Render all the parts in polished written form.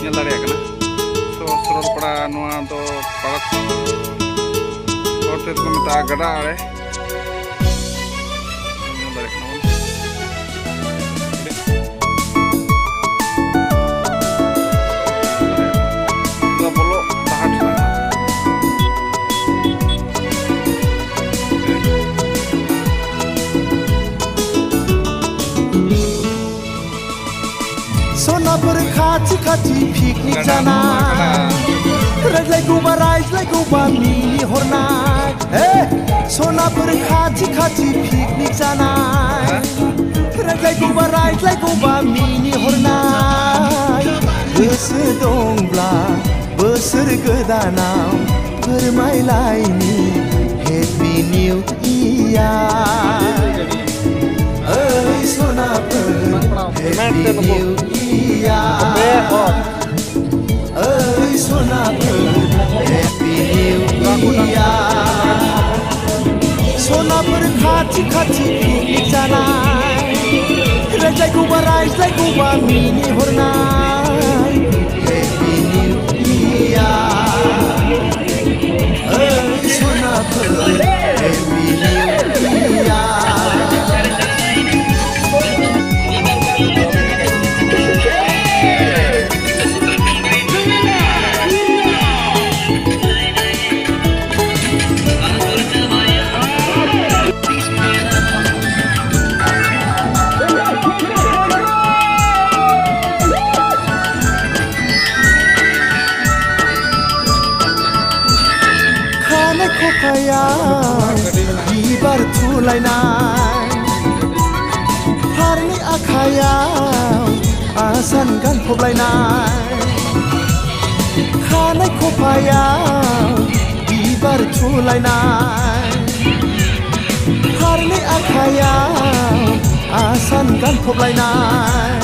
nyel dareya kana so Sorolpada noa do parak horte ko meta gada are nyel dareya kana bon bolo tahat sana Sonapur Khachi Khachi picnic जाना रायज्लायगौ बा मिनि हरनाय Sonapur Khachi Khachi picnic जाना रायज्लायगौ बा मिनि हरनाय गोसो दंब्ला बोसोर गोदानाव फोरमायलायनि हेपि निउ इयार ओइ Sonapur happy new ơi Sonapur Happy New Year Sonapur खाथि खाथि पिकनिक जानाय रायज्लायगौ बा मिनि हरनाय Happy New Year ओइ Sonapur Happy New Year खफाया बिबार थुलायनाय फारनै आखायाव आसान गानफबलायनाय खानाय खफायाव बिबार थुलायनाय फारनै आखायाव आसान गानफबलायनाय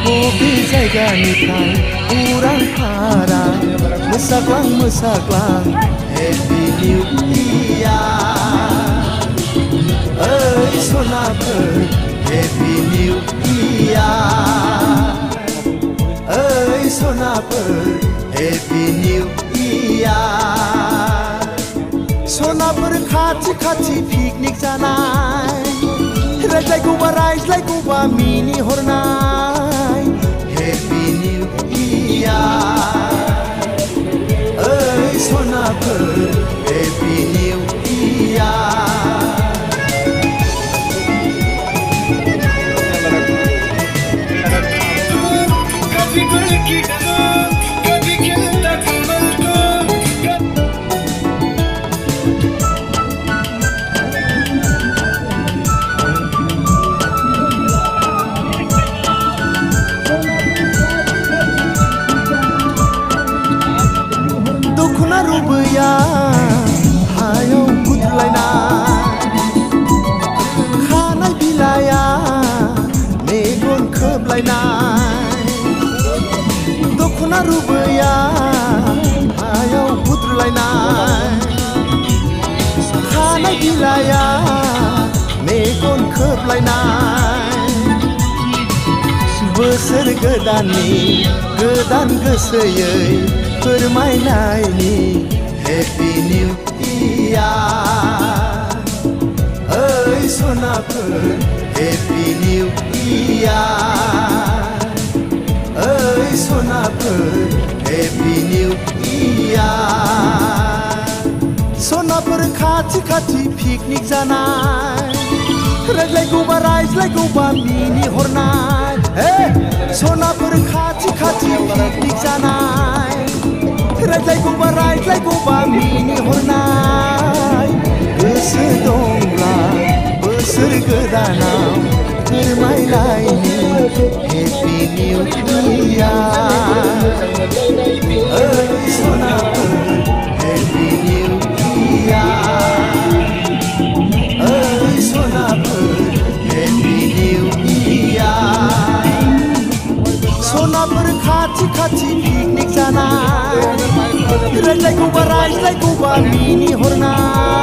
बबे जायगानिफ्राय उरां फारा मोसाग्लां Happy New Year ओइ सोनापुर Happy New Year ओइ Sonapur Happy New Year Sonapur खाथि खाथि पिकनिक जानाय रायज्लायगौ बा मिनि हरनाय Happy New Year Sonapur Happy New Year कभी गुल की डगो कभी खिलता कमल को दखना रुबैया हायाव गुदलायनाय खानाय बिलाइया मेगन खोबलायनाय दखना रुबैया हायाव गुदलायनाय खानाय बिलाइया मेगन खोबलायनाय बोसोर गोदाननि गोदान गोसोयै फोरमायनायनि Happy New Year ओइ सोनापुर Happy New Year ओइ Sonapur Happy New Year Sonapur खाथि खाथि पिकनिक जानाय रायज्लायगौ बा मिनि हरनाय सोनापुर खाथि खाथि पिकनिक जानाय रायज्लायगौ बा मिनि हरनाय गोसो दंब्ला बोसोर गोदानाव फोरमायलायनि Happy New Year ओइ सोनापुर Happy New Year ओइ Sonapur Happy New Year Sonapur खाथि खाथि पिकनिक जानाय रायज्लायगौ बा मिनि हरनाय